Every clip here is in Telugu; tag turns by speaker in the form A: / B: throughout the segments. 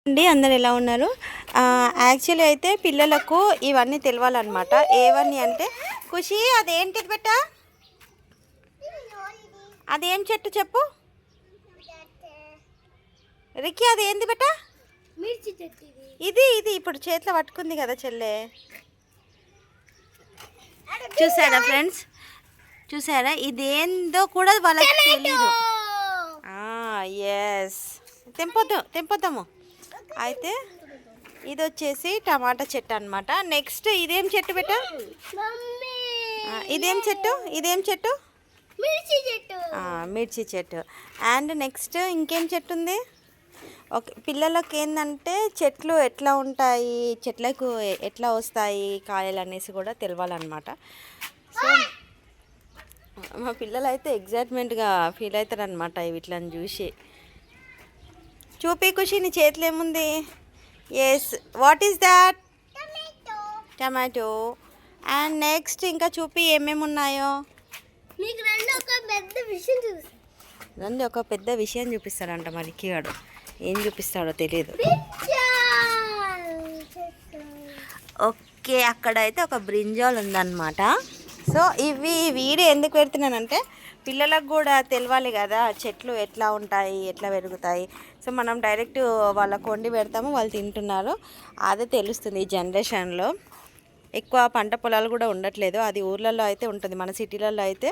A: అండి అందరు ఎలా ఉన్నారు? యాక్చువల్లీ అయితే పిల్లలకు ఇవన్నీ తెలియాలన్నమాట. ఏవన్నీ అంటే ఖుషి అదేంటిది బెట్ట, అదేం చెట్టు చెప్పు రిక్కి, అది ఏంది బెట్ట? ఇది ఇది ఇప్పుడు చేతిలో పట్టుకుంది కదా చెల్లె. చూసారా ఫ్రెండ్స్, చూసారా? ఇదేందో కూడా వాళ్ళకి తెలీదు. ఎస్, తెంపొద్దాము. అయితే ఇది వచ్చేసి టమాటా చెట్టు అనమాట. నెక్స్ట్ ఇదేం చెట్టు బెట్ట? ఇదేం చెట్టు? మిర్చి చెట్టు. అండ్ నెక్స్ట్ ఇంకేం చెట్టు ఉంది? ఓకే, పిల్లలకి ఏంటంటే చెట్లు ఎట్లా ఉంటాయి, చెట్లకు ఎట్లా వస్తాయి కాయలు అనేసి కూడా తెలియాలన్నమాట. సో మా పిల్లలు అయితే ఎగ్జైట్మెంట్గా ఫీల్ అవుతారనమాట వీటిని చూసి. చూపి ఖుషి, నీ చేతిలో ఏముంది? Yes, what is that? Tomato. And next ఇంకా చూపి ఏమేమి ఉన్నాయో. రండి ఒక పెద్ద విషయం చూపిస్తాడంట మరి రిక్కిగాడు. ఏం చూపిస్తాడో తెలియదు. ఓకే, అక్కడైతే ఒక బ్రింజాల్ ఉందన్నమాట. సో ఇవి వీడియో ఎందుకు పెడుతున్నానంటే పిల్లలకు కూడా తెలియాలి కదా చెట్లు ఎట్లా ఉంటాయి, ఎట్లా పెరుగుతాయి. సో మనం డైరెక్ట్ వాళ్ళకు వండి పెడతాము, వాళ్ళు తింటున్నారు. అదే తెలుస్తుంది. ఈ జనరేషన్లో ఎక్కువ పంట పొలాలు కూడా ఉండట్లేదు. అది ఊర్లలో అయితే ఉంటుంది, మన సిటీలలో అయితే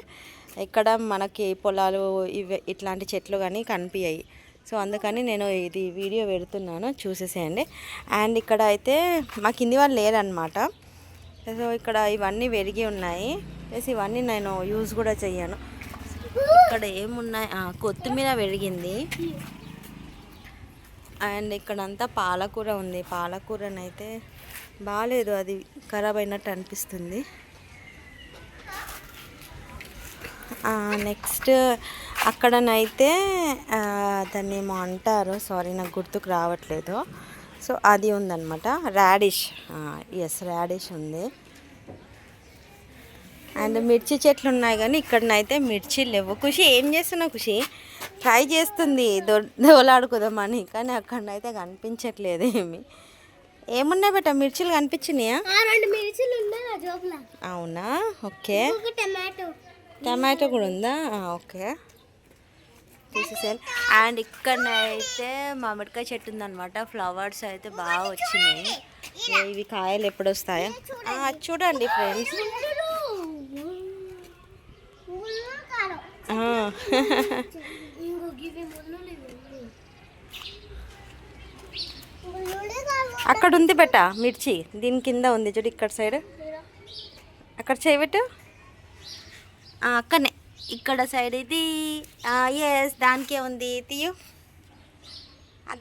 A: ఇక్కడ మనకి పొలాలు ఇవి ఇట్లాంటి చెట్లు కానీ కనిపించాయి. సో అందుకని నేను ఇది వీడియో పెడుతున్నాను, చూసేసేయండి. అండ్ ఇక్కడ అయితే మా కింది వాళ్ళు లేరనమాట. సో ఇక్కడ ఇవన్నీ పెరిగి ఉన్నాయి, ప్లస్ ఇవన్నీ నేను యూజ్ కూడా చెయ్యను. ఇక్కడ ఏమున్నాయి, కొత్తిమీర పెరిగింది. అండ్ ఇక్కడంతా పాలకూర ఉంది. పాలకూరనైతే బాగాలేదు, అది ఖరాబ్ అయినట్టు అనిపిస్తుంది. నెక్స్ట్ అక్కడనైతే దాన్ని ఏమో అంటారు, సారీ నాకు గుర్తుకు రావట్లేదు. సో అది ఉందన్నమాట, రాడిష్. ఎస్, రాడిష్ ఉంది. అండ్ మిర్చి చెట్లు ఉన్నాయి, కానీ ఇక్కడనైతే మిర్చి లేవు. ఖుషి ఏం చేస్తున్నావు? ఖుషి ట్రై చేస్తుంది దోలాడుకుందామని, కానీ అక్కడనైతే కనిపించట్లేదు ఏమున్నాయి బెట్ట? మిర్చిలు కనిపించినాయా? అవునా, ఓకే. టమాటో కూడా ఉందా? ఓకే, తీసేసాను. అండ్ ఇక్కడనైతే మామిడికాయ చెట్టు ఉందన్నమాట. ఫ్లవర్స్ అయితే బాగా వచ్చినాయి. ఇవి కాయలు ఎప్పుడు వస్తాయా చూడండి ఫ్రెండ్స్. అక్కడ ఉంది బెట్ట మిర్చి, దీని కింద ఉంది చూడు, ఇక్కడ సైడ్. అక్కడ చేయబెట్టు, అక్కడనే, ఇక్కడ సైడ్ ఇది. ఎస్, దానికే ఉంది, తీయు.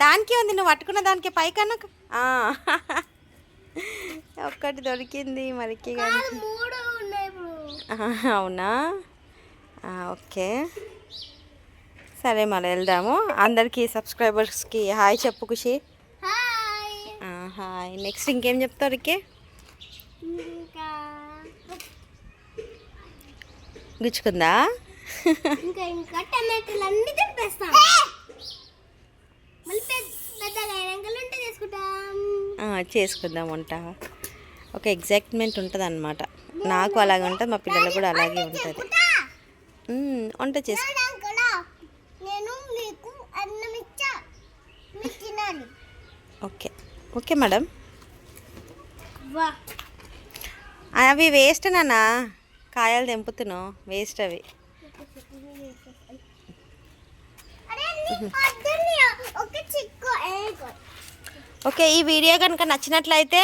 A: దానికే ఉంది, నువ్వు పట్టుకున్న దానికే పైకన్నా. ఒక్కటి దొరికింది మరికి. అవునా, ఓకే, సరే మరి వెళ్దాము. అందరికీ సబ్స్క్రైబర్స్కి హాయ్ చెప్పు ఖుషి. హాయ్. నెక్స్ట్ ఇంకేం చెప్తావు రిక్కి? గుచ్చుకుందా? చేసుకుందాం వంట. ఒక ఎగ్జైట్మెంట్ ఉంటుంది అన్నమాట. నాకు అలాగే ఉంటుంది, మా పిల్లలకు కూడా అలాగే ఉంటుంది. వంట చేసుకు. Okay, okay madam. అవి వేస్ట్ నాన్న, కాయలు తెంపుతున్నావు, వేస్ట్ అవి. ఓకే, ఈ వీడియో కనుక నచ్చినట్లయితే